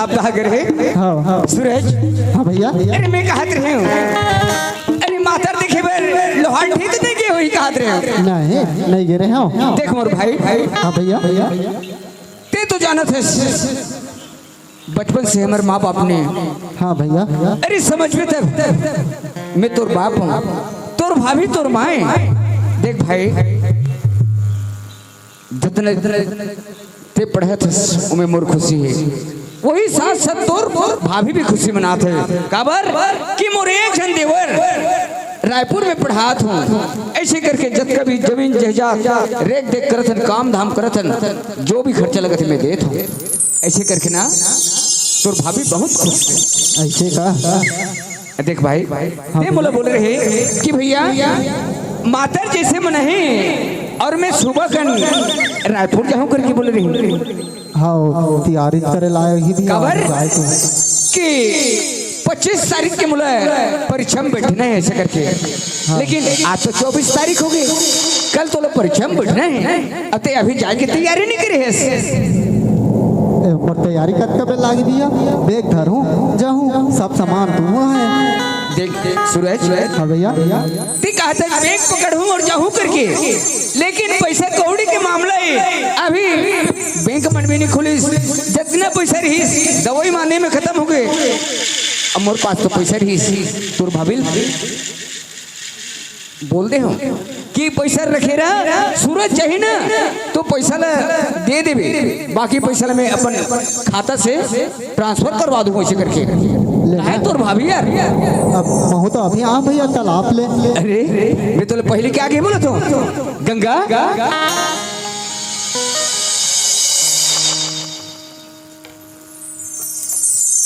आप कहा करे हाँ सूरज। हाँ भैया अरे मैं कहत रहे हूँ, अरे मातर देखे बर लोहार ठीक नहीं के वही कहत रहे हूँ। नहीं गिरे हो। देख मोर भाई हाँ भैया ते तो जानत है बचपन से हमारे माँ बाप ने। हाँ भैया अरे समझ में तब मैं तोर बाप हूँ, तोर भाभी तोर माए। देख भाई जितने ते पढ़े थे उमें मोर खुशी है, वही साथ साथ तोर भाभी भी खुशी मनाते है। काबर कि मोर एक जन देवर रायपुर में पढ़ात हूँ। ऐसे करके जब कभी जमीन जायदाद रेख देख करथन, काम धाम करथन, जो भी खर्चा लगत है मैं देत हूँ। ऐसे करके ना तोर भाभी बहुत खुश है। ऐसे का देख भाई ये मोला बोल रहे कि भैया मातर जैसे मन है और मैं सुबह कन रायपुर जाऊं करके बोल रही हूँ। हाँ तैयारी करे लाए ही भी खबर जाए तो कि 25 तारीख के मुला परीक्षा में बैठना है ऐसे करके। लेकिन आज तो 24 तारीख हो गई, कल तो लोग परीक्षा में बैठना है। अब ते अभी जाके तैयारी नहीं करे है। और तैयारी कर कब लाग दिया, बैग धरूं जाऊं सब सामान दूंगा है। देख सूरज हाँ भैया ते कहते बैग पकड़ूं और जाऊं करके, लेकिन पैसा कौड़ी के मामला है। अभी बैंक मन भी नहीं खुली, जितना पैसा रही दवाई मारने में खत्म हो गए। अब मोर पास तो पैसा रही तोर भाभी बोल दे हो कि पैसा रखे रहा सूरज चाहिए ना तो पैसा ला दे देवे, बाकी पैसा ला मैं अपन खाता से ट्रांसफर करवा दूंगा ऐसे करके। है तोर भाभी यार। अब महू तो अभी आ भैया कल आप ले। अरे मैं तो पहले क्या आगे बोला तो गंगा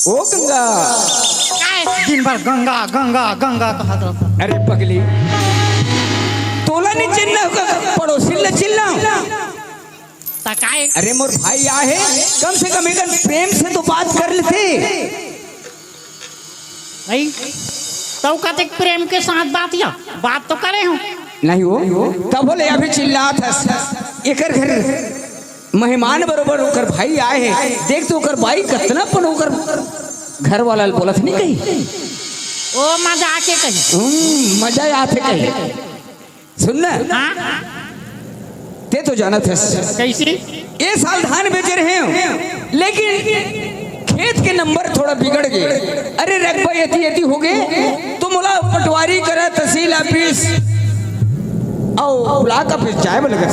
ओ गंगा दिन भर गंगा गंगा गंगा कहा। अरे पगली तोला नहीं चिल्ला पड़ोसी ले चिल्ला। अरे मोर भाई आहे, कम से कम एक प्रेम से तो बात कर लेते। नहीं तो कहते प्रेम के साथ बात तो करे हूँ नहीं हो तब बोले अभी चिल्ला था एक घर मेहमान बरोबर होकर भाई आए हैं। देख तो ओकर भाई कितना पन होकर घर वाला बोलत नहीं कही ओ मजा आके कही मजा आते कही सुनना। ते तो जाना था कैसी ये साल धान बेच रहे हैं, लेकिन खेत के नंबर थोड़ा बिगड़ गए। अरे रकबा यती हो गए तो मुला पटवारी करा तहसील ऑफिस और ब्लॉक ऑफिस जाए लगा।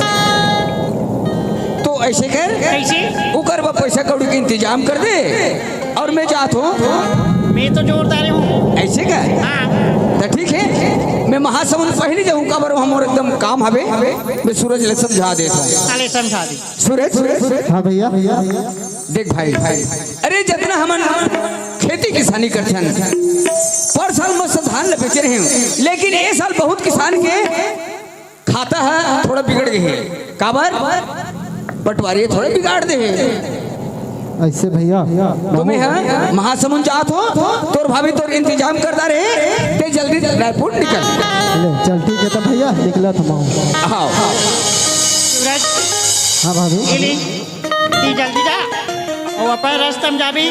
तो ऐसे कर उकर पैसा कौड़ी के इंतजाम कर दे और मैं जात हूँ। मैं तो जोरदार हूँ ऐसे का तो ठीक है, मैं महासमुंद पहले जाऊँ काबर हम और एकदम काम हवे। मैं सूरज ले समझा देता हूँ। समझा दी सूरज हाँ भैया देख भाई अरे जितना हम खेती किसानी करते हैं पर साल मस्त धान ले बेच रहे हैं, लेकिन ये साल बहुत किसान के खाता है थोड़ा बिगड़ गए हैं। काबर पटवारी थोड़े बिगाड़ दे ऐसे भैया तुम्हें हाँ महासमुंद जात हो तोर भाभी तोर इंतजाम करता रहे ते जल्दी रायपुर निकल चल ठीक है तो भैया निकला था मैं। हाँ हाँ भाभी जल्दी जा और अपन रास्ता में जाबी,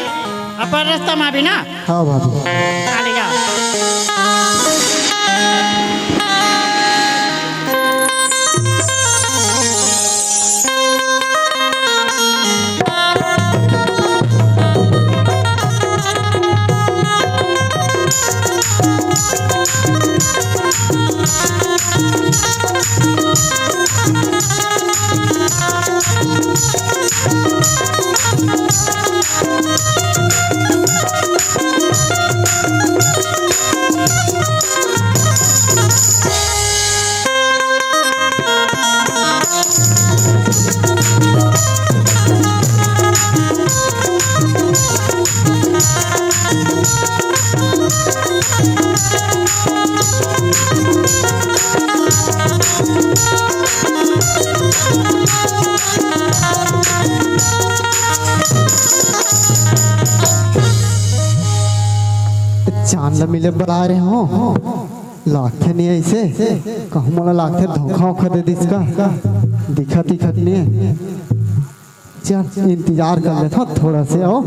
अपन रास्ता में भी ना। हाँ भाभी चलेगा चांद मिले बुला रहे हो लाखे नहीं ऐसे कहूँ मला लाखे धोखा उखा दे दिसका दिखत नहीं। चल इंतजार कर लेता थोड़ा से आओ।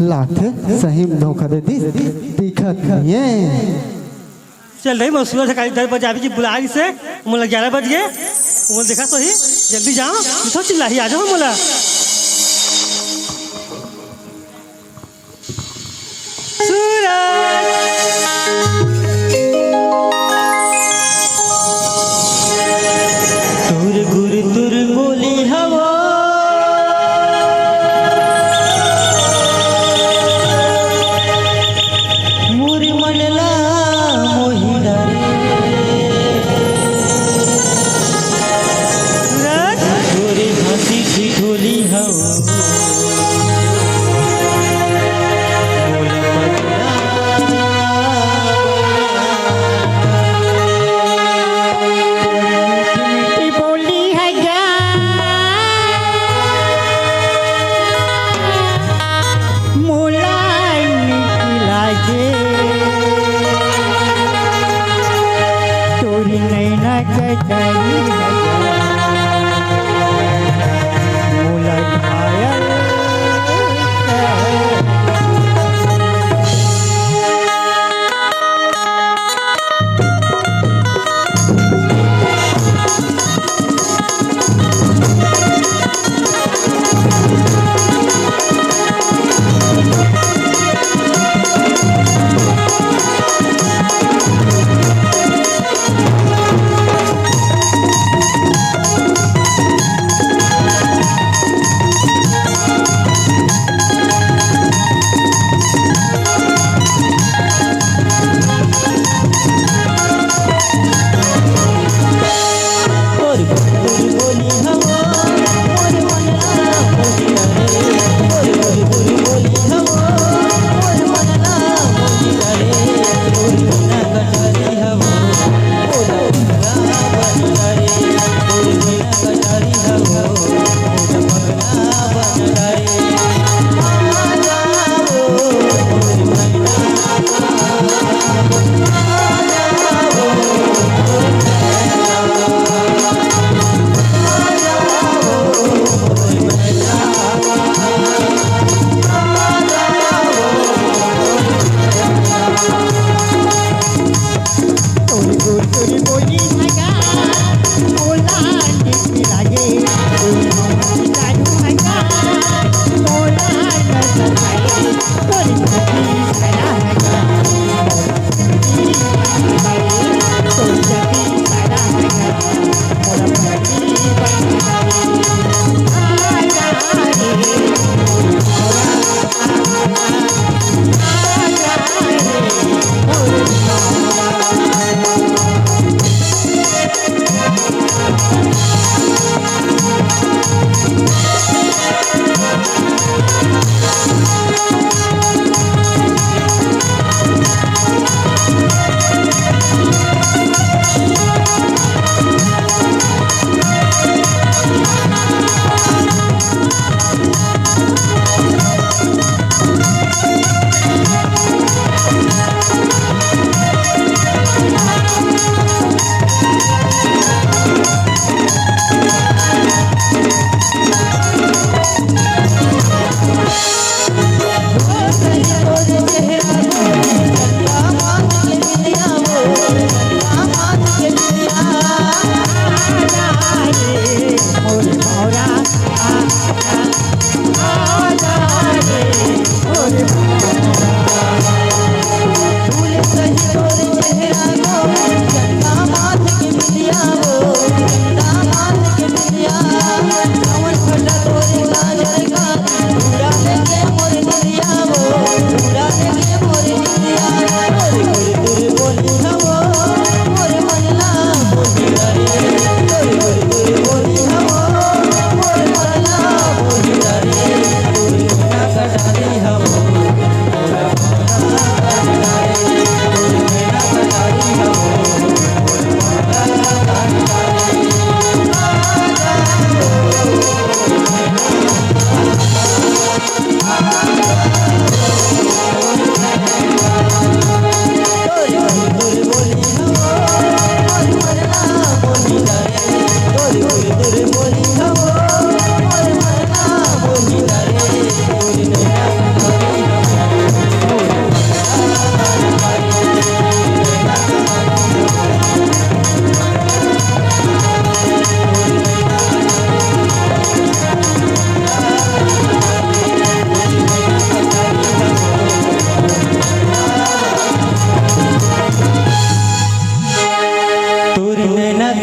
लागते सही में धोखा दे दी दिखत नहीं है। चल रही मैं सुबह से कल 10 बजे अभी जी बुला रही से मोला 11 बज गए मोला देखा तो ही जल्दी जाओ तो चिल्लाही आ जाओ मोला तुर गुर तुर बोली हवा मुरी मनला मोही डरे गोरी हंसी ठिठोली हवा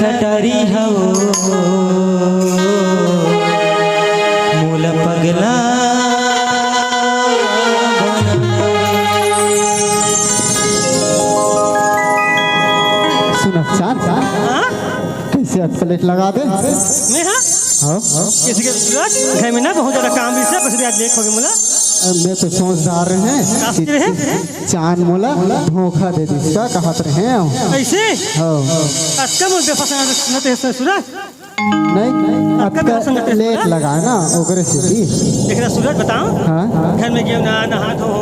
कटरी हो मूल पगला सुन चांद हाँ? कैसे प्लेट लगा दे मैं हाँ हाँ किसी के सूरज घर में ना बहुत ज़्यादा काम भी से बस आज लेट हो गया मुला मैं तो सोचदार हैं काफी रहे चांद मोला धोखा दे दी क्या कहत रहे ऐसे हाँ अच्छा मुझे पसंद न तो सूरज नहीं आपका भी पसंद है लेट लगा ना ओकरे से भी देख रहा सूरज बताओ हाँ घर में गेहूँ नहा धो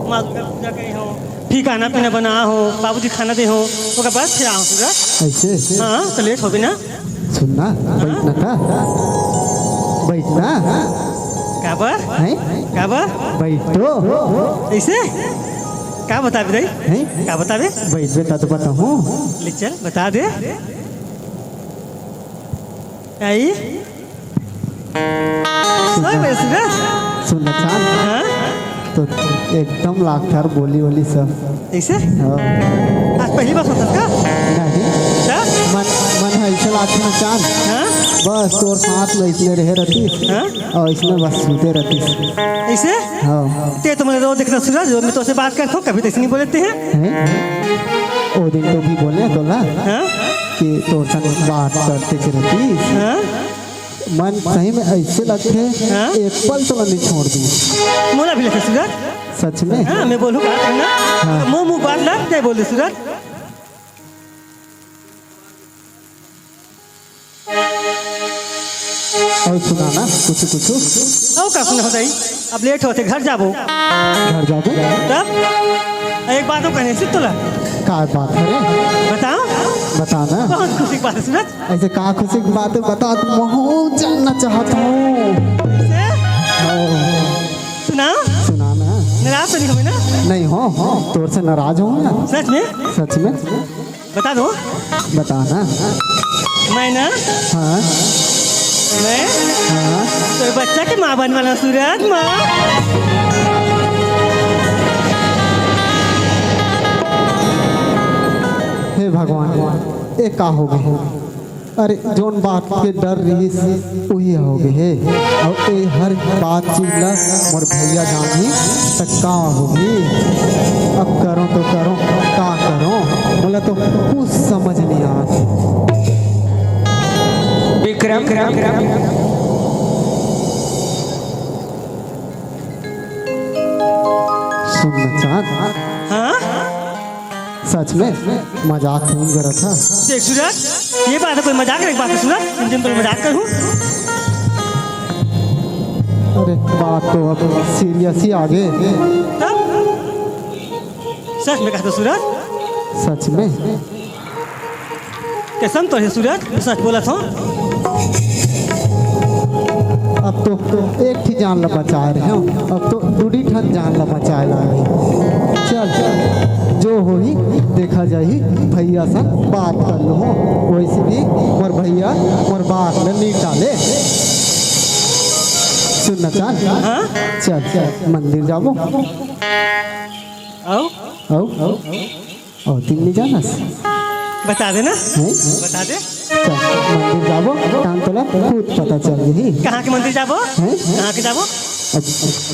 माँ दुर्गा पूजा करी हो फिर खाना पीना बना हो बाबूजी खाना दे हो ओकर बाद फिर आओ सूरज ऐसे हाँ तो लेट हो भी ना सुनना बैठना था बैठना काबर है काबर बैठो ऐसे क्या बताबे दई हैं क्या बताबे बैठ बेटा तो बताऊँ ले चल बता दे आई सही बे सूरज सुनना चांद हाँ तो एकदम लाखदार बोली वोली सब ऐसे हाँ। आज पहली बार सोचा का नहीं क्या मन मन है ऐसे लाख ना चांद हाँ बस तोर साथ में इसलिए रहे रहती हाँ और इसमें बस सुनते रहती ऐसे हाँ ते तो मैंने रोज देखना सूरज मैं तो से बात करता हूँ कभी तो ऐसे नहीं बोलते हैं हैं वो दिन तो भी बोले तो ला हाँ कि तोर संग बात करते के रहती हाँ मन सही में ऐसे लगते हाँ? एक पल तो नहीं छोड़ दी मोला भी लगता सूरज सच में हाँ मैं बोलूँ बात करना हाँ। मुँह मुँह बात लग जाए बोल दे सूरज और सुनाना कुछ कुछ और का सुना बताई अब लेट होते घर जाबो घर जाबो तब एक बात तो कहने से तोला का बात है रे बताओ बताना बहुत खुशी की बात है सूरज ऐसे कहा खुशी की बात है बता तुम बहुत जानना चाहता हूँ ऐसे हाँ, सुनाओ सुनाना नाराज तो नहीं होगे ना नहीं हो तोर से नाराज हो ना सच में सच में बता दो बताना मैं ना हाँ मैं हाँ तो बच्चा के माँ बनने वाला सूरज माँ हे भगवान ये का हो गए अरे जोन बात के डर रही वही हो गए और ये हर बात चीज ला मोर भैया जानी तो का होगी अब करो तो करो का करो बोला तो कुछ समझ नहीं आता विक्रम सुनना चाहत हाँ सच में मजाक नहीं कर रहा था देख सूरज ये बात है कोई मजाक नहीं बात है सूरज इन दिन तो मजाक करूँ अरे बात तो अब सीरियस ही आगे तब सच में कहता सूरज सच में कसम तो है सूरज मैं सच बोला था अब तो एक ही जान ला बचा रहे हो अब तो दूरी ठन जान ला बचाए ला चल जो हो ही देखा जाही भैया से बात कर लो वैसे भी मोर भैया मोर बात में नहीं टाले सुनना चाह हाँ चल चल मंदिर जाबो आओ आओ और तीन नहीं जाना बता देना है बता दे चल मंदिर जाबो टाइम तो खुद पता चल गई कहाँ के मंदिर जाबो हैं कहाँ के जाबो अब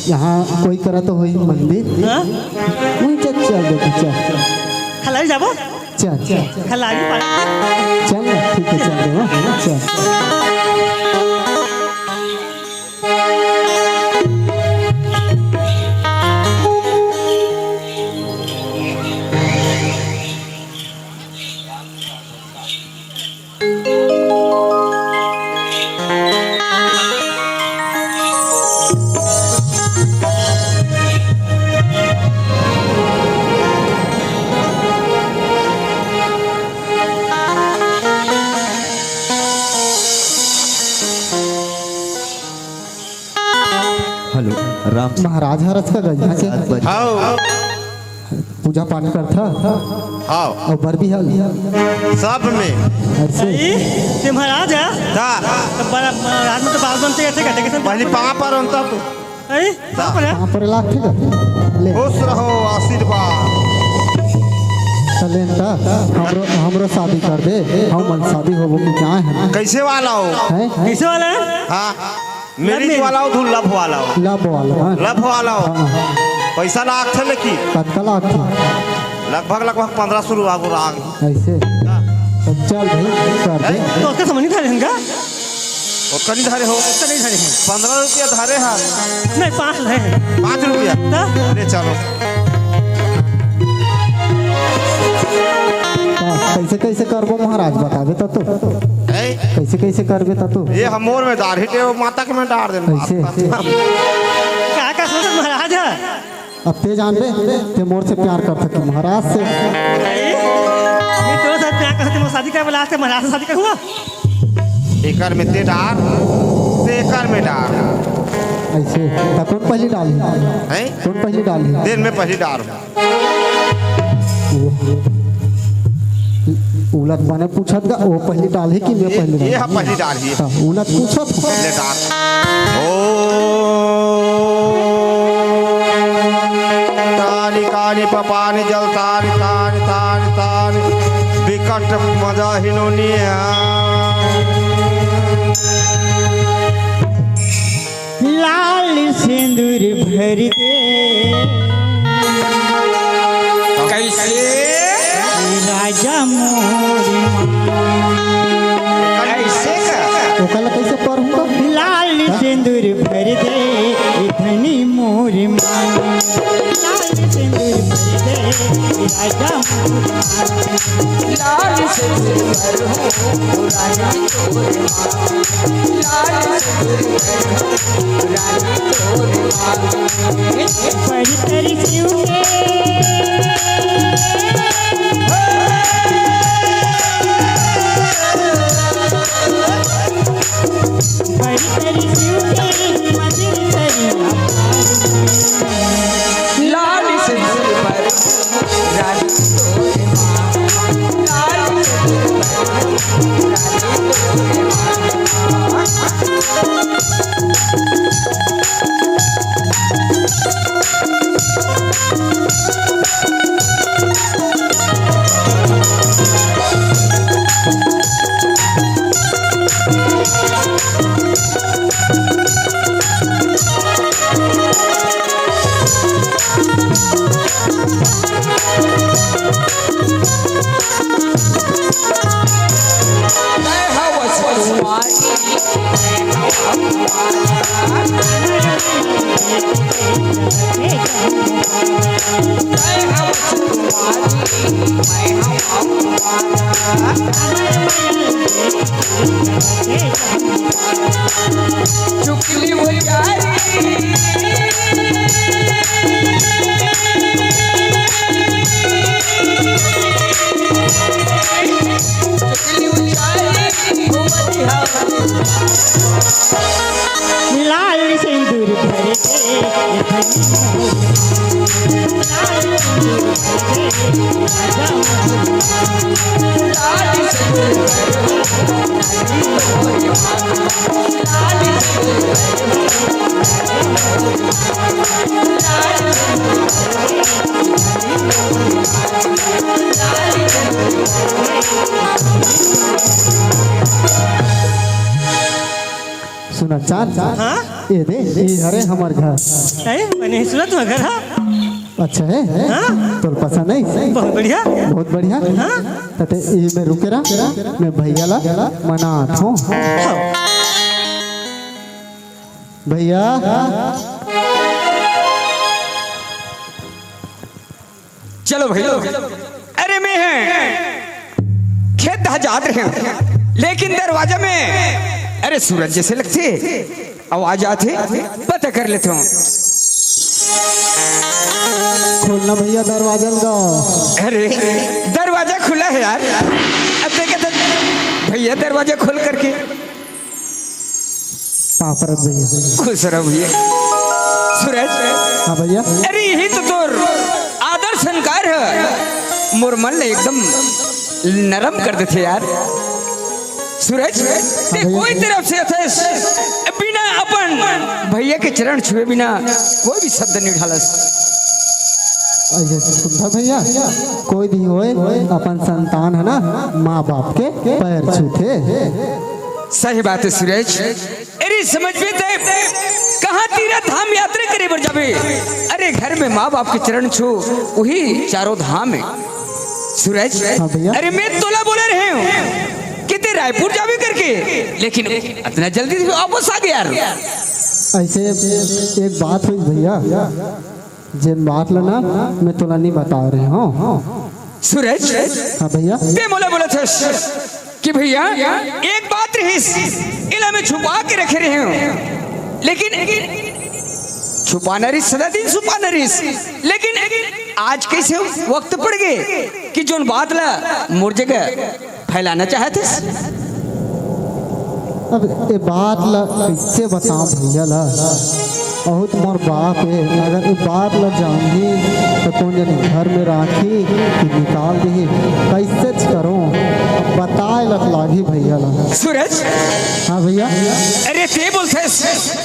यहाँ कोई करा तो वही मंदिर हाँ वहीं चल बेटी चल खलाई जाबो चल चल खलाई पानी चल ना ठीक है चल रहे चल हेलो राम महाराज हरस का गजा से हाँ पूजा पाठ करता हाँ और बर भी हल सब में ऐसे ते महाराज है दा तो बड़ा महाराज में तो बाल बनते ऐसे कहते कैसे पहले पाँव पर होता तू अरे कहाँ पर है कहाँ पर लाख ठीक है ले खुश रहो आशीर्वाद चलें ता हमरो शादी कर दे, हम मन शादी होबो कि क्या है कैसे वाला हो? हैं कैसे वाला है? हाँ मेरी वाला हो तू लभ वाला हो? लब वाला हाँ लभ वाला हो। हाँ, पैसा लाख थे लेकिन कत्ता लाख थी लगभग 1500 रुपया को राग। ऐसे तो चल भाई कर दे। तो उसका समझ नहीं था इनका? और कहीं धारे हो? उसका नहीं धारे हैं। 15 रुपया धारे हैं। नहीं 5 है। 5 रुपया तो अरे चलो कैसे कैसे करबो महाराज बताबे तो है? कैसे कैसे करबे तो ये हमोर में दाढ़ी टे माता के में डाल दे। ऐसे क्या सोच महाराज है? अब ते जानबे ते मोर से प्यार करता कि महाराज से। मैं तो साथ प्यार करते मैं शादी कर बोला से महाराज से शादी कर हुआ। एकर में ते डाल ते एकर में डाल ऐसे ता कौन पहली डाली है? कौन पहली डाली दिन में पहली डाल उलट माने पूछत गा वो पहली डाली कि मैं पहली ये डाली पहली डाल ही ता उलट पूछत पहले डाल। ओ ताली काली पपानी जल तारी तारी तारी तारी विकट मजा हिनोनिया लाल सिंदूर भर दे कैसे राजा मोर कैसे का ओकला कैसे पढ़ूंगा लाल सिंदूर भर दे धनी मोर मान लाल सिंदूर भर दे राजा लाल से भर हो रानी तोरे माँ, लाल से भर हो रानी तोरे माँ। पर तर क्यों पर तर क्यों मदिर तरी लाल से भर हो रानी तोरे माँ, लाल से भर हो रानी तोरे माँ। मैं हवस कुमारी मैं हवस कुमारी मैं हूँ चुकली हो लाल सिंदूर भर दे धनी मोर लाल सिंदूर भर दे राजा सुना चाल हाँ? ये दे ये हरे हमार घर मैंने सुना तुम्हारा घर है? अच्छा है हाँ? तोर पसंद नहीं बहुत बढ़िया। बहुत बढ़िया तते ये में रुके रहा मैं भैया ला मनात हूँ हाँ। भैया चलो भैया अरे मैं हैं खेत जात रहे हैं लेकिन दरवाजा में अरे सूरज जैसे लगते आवाज आते पता कर लेता हूँ। खोलना भैया दरवाजा लगा अरे दरवाजा खुला है यार। अब देखे तो भैया दरवाजा खोल करके पापरत भैया खुश रहो भैया। सूरज हाँ भैया अरे यही तो तोर आदर संकार है मोर मन ले एकदम नरम कर देते यार। सूरज ते कोई तरफ से अथस बिना अपन भैया के चरण छुए बिना कोई भी शब्द नहीं ढालस। ऐसे सुनता भैया, कोई भी होए अपन संतान है ना, माँ बाप के पैर छूते। सही बात है सूरज। अरे समझ में दे कहाँ तीर्थ धाम यात्रा करे बर जाबे। अरे घर में माँ बाप के चरण छू वही चारों धाम है सूरज। हाँ भैया। अरे मैं तोला बोले रहे हूँ कि ते रायपुर जाबे करके, लेकिन इतना जल्दी से वापस आ गया यार। ऐसे एक बात हुई भैया, जिन बात लना मैं तुला नहीं बता रहे हूँ सूरज। हाँ भैया। ते मोला बोला था कि भैया एक बात रही इला में छुपा के रखे रहे हूँ, लेकिन छुपाना रही सदा दिन छुपाना रही, लेकिन आज कैसे वक्त पड़ गए कि जोन बात ला मोर जगह फैलाना चाहते। अब ये बात ला कैसे बताऊं भैया ला, बहुत मोर बाप है, अगर ये बात ला जानही तो कौन जानी घर में राखी कि निकाल दी, कैसे करूं, अब बताए लग लागी भैया ला। सूरज। हाँ भैया। अरे ते बोलते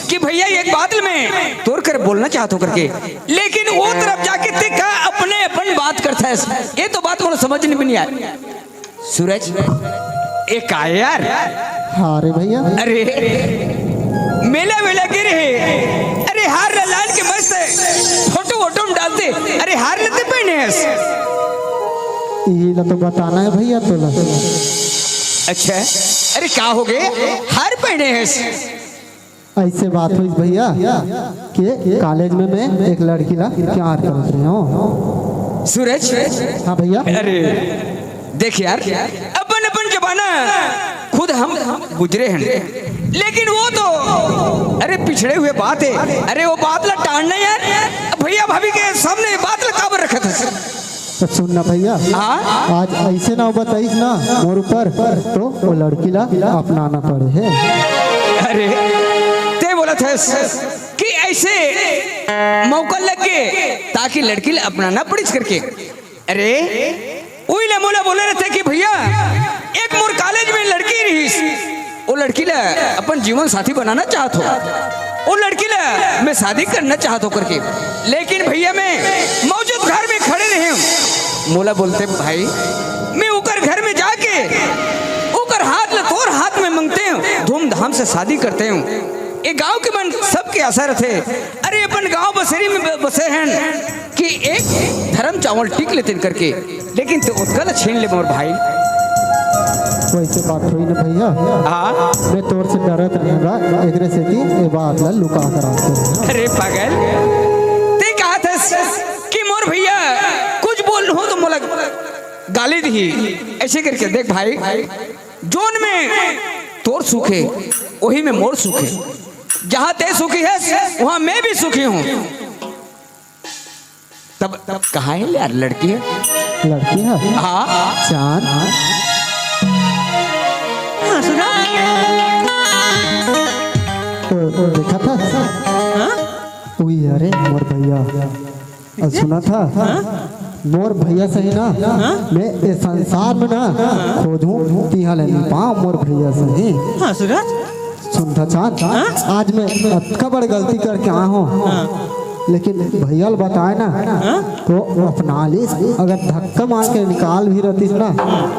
कि भैया एक बात में तोड़ कर बोलना चाहते हो करके, लेकिन वो तरफ जाके ते का अपने अपन बात करता है। ये तो बात मुझे समझ में नहीं आया सूरज। एक आया यार। हाँ रे भैया। अरे मेला वेला के रहे, अरे हार लाल के मस्त फोटो वोटो में डालते, अरे हार लेते पहने ये ला तो बताना है भैया तो ला। अच्छा अरे क्या हो गए हार पहने हैं। ऐसे बात हुई भैया कि कॉलेज में मैं एक लड़की ला प्यार कर रही हूँ। सूरज। हाँ भैया। अरे देख यार, अपन अपन जमाना खुद हम गुजरे हैं, लेकिन वो तो अरे पिछड़े हुए बात है। अरे वो बात ला टाड़ना यार, भैया भाभी के सामने बात ला काबर रखा था। तो सुनना भैया, आज ऐसे ना बताइस ना मोर ऊपर तो वो लड़की ला अपनाना पड़े है। अरे ते बोला था कि ऐसे मौका लग के ताकि लड़की ला अपनाना पड़िस करके। अरे वही ला मोला बोले रहते कि भैया एक मोर कॉलेज में लड़की रही, वो लड़की ला अपन जीवन साथी बनाना चाहत हो, वो लड़की ला मैं शादी करना चाहत हो करके, लेकिन भैया मैं मौजूद घर में खड़े रहे हूँ। मोला बोलते भाई मैं ऊपर घर में जाके ऊपर हाथ ला तोर हाथ में मांगते हूँ, धूमधाम से शादी करते हूँ। ये गांव के मन सबके असर थे। अरे अपन गांव बसेरी में बसे हैं कि एक धर्म चावल टिक लेते करके, लेकिन तो उत्कल छीन ले मोर भाई। वैसे बात हुई ना भैया। हाँ मैं तोर से डरत रहूंगा एकरे से कि ये बात ला लुका कर आते। अरे पागल ते कहा था कि मोर भैया कुछ बोल हो तो मोला गाली दी। ऐसे करके देख भाई, जोन में तोर सुख है वही में मोर सुख है। जहां ते सुखी है वहां मैं भी सुखी हूँ। तब कहाँ है यार लड़की है? लड़की है हाँ चांद। हाँ सुना। वो देखा था। वही अरे मोर भैया। और सुना था मोर भैया सही ना, मैं इस संसार में ना खोजूं तिहा लेनी पाऊं मोर भैया सही। हाँ सूरज। सुनता चांद, आज मैं अतका बड़ी गलती करके आया हूँ, लेकिन भैया बताए ना तो अपना लिस। अगर धक्का मार के निकाल भी रहती ना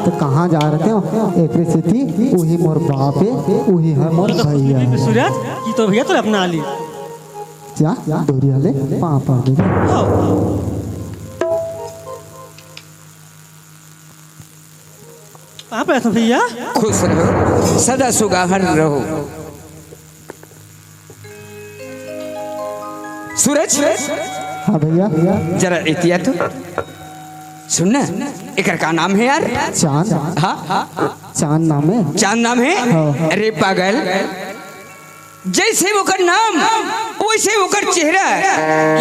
तो कहाँ जा रहे हो। एक स्थिति वही मोर बाप है, वही है मोर भैया है। सूरज ये तो भैया तो अपना ली। जा डोरिया ले पापा दे। आप ऐसा भैया खुश रहो, सदा सुगाहर रहो। सूरज। हाँ भैया। जरा एहतियात हो सुनना, एक का नाम है यार? चांद। हाँ चांद नाम है। चांद नाम है। हाँ। अरे पागल, जैसे वो कर नाम वैसे वो कर चेहरा,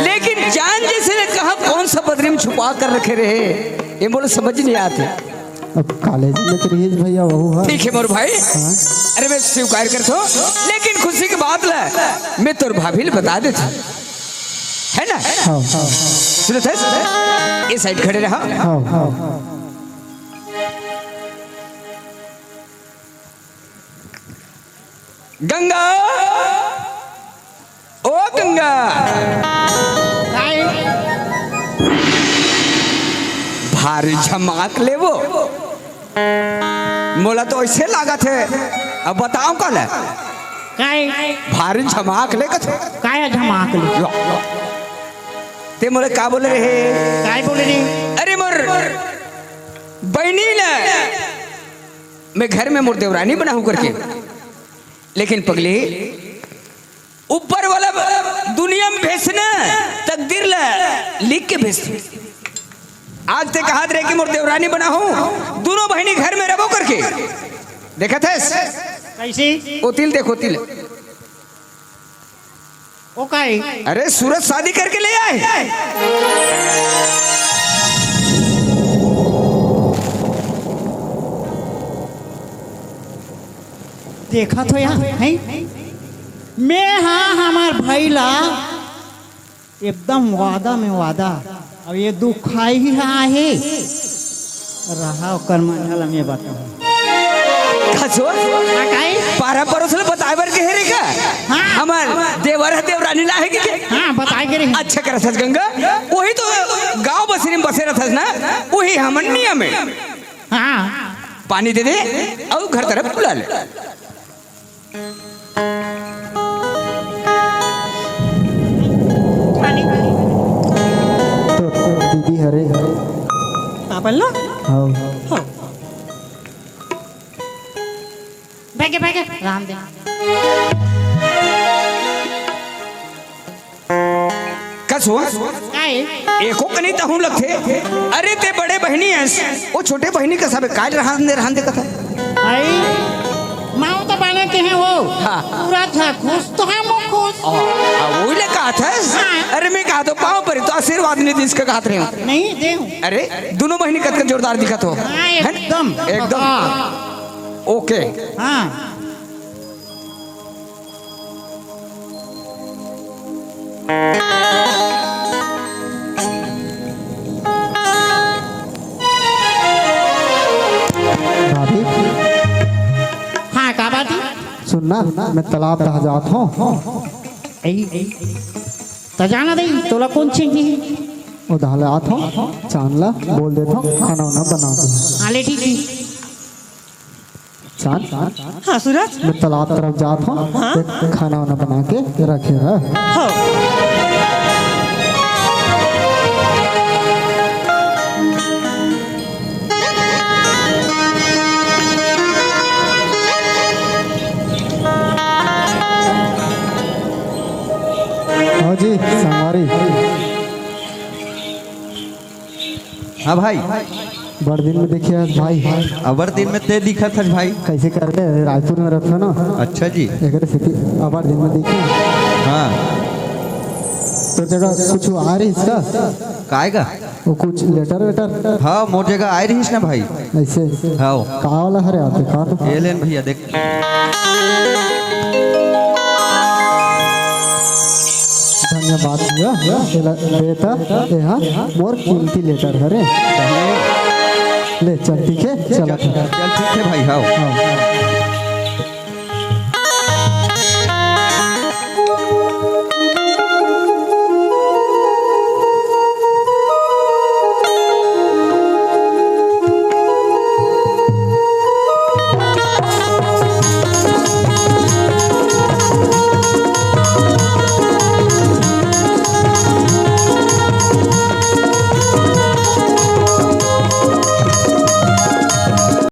लेकिन चांद जैसे कहा कौन सा बदरी में छुपा कर रखे रहे, ये बोलो समझ नहीं आते। अब कॉलेज में तो रही भैया वही है। ठीक है मोर भाई। हाँ। अरे मैं स्वीकार करता हूँ, लेकिन खुशी की बात ला मैं तोर भाभी ने बता देता है ना। हाँ हाँ सुनो थे ये साइड खड़े रहा। हाँ हाँ। गंगा, ओ गंगा, भारी झमाक ले वो मोला तो ऐसे लागत है। अब बताओ कल है काय भारी झमाक ले कथ काय झमाक ले ते मोले का बोले रहे काय बोले रे अरे मोर बहनी ले मैं घर में मोर देवरानी बनाऊं करके लेकिन पगली ऊपर वाला दुनिया में भेजना तकदीर ला लिख के भेज आज ते कहा रहे कि मोर देवरानी बना हूं दोनों बहनी घर में रहो करके देखा थे कैसे ओ तिल देखो तिल ओ काय अरे सूरज शादी करके ले आए देखा तो यहाँ है मैं हाँ हमार भैला एकदम वादा में वादा अब ये दुखाई ही हाँ है रहा कर मंडल में बताऊँ कसो पारा परोसल बताए बर के हेरे का हाँ। हमार देवर है देवरानी ला है कि हाँ बताए के रे अच्छा कर सच गंगा वही तो गांव बसरी में बसे रहथस ना वही हमन नियम में हाँ पानी दे दे और घर तरफ बुला ले तो दीदी हरे आपन लो हाँ बैगे बैगे राम दे कसो काय एको कनी तहु लगथे अरे ते बड़े बहनी है वो छोटे बहनी का सब काल रहन दे कथा आई माँ तो बने के हैं वो हाँ। पूरा था खुश तो हम खुश वही ले कहा था अरे मैं कहा तो पाँव पर तो आशीर्वाद नहीं दी इसका कहा रहे नहीं दे अरे दोनों बहनी कतक जोरदार दिखत हो हाँ एकदम एकदम ओके हाँ भाभी हाँ का बात है सुनना मैं तालाब रह जाता हूँ तो जाना दे तोला कौन चाहिए उधार आता हूँ चांदला बोल देता हूँ खाना वाना बना दे आले ठीक है चांद हाँ सूरज मैं तालाब तरफ जाता हूँ खाना वाना बना के रखे है हाँ हाँ जी संगारी हाँ भाई बड़ दिन में देखिए आज भाई अबर दिन में ते दिखा था भाई कैसे कर रहे रायपुर में रहते ना अच्छा जी एक स्थिति अबर दिन में देखिए हाँ तो जगह कुछ आ रही इसका काएगा वो कुछ लेटर वेटर हाँ मोर जगह आए रहीस ना भाई ऐसे हाँ कहा वाला हरे आते कहा तो ये लेन भैया देख धन्यवाद भैया बेटा यहाँ मोर कीमती लेटर हरे ले चल ठीक है चल चल ठीक है भाई हाँ हाँ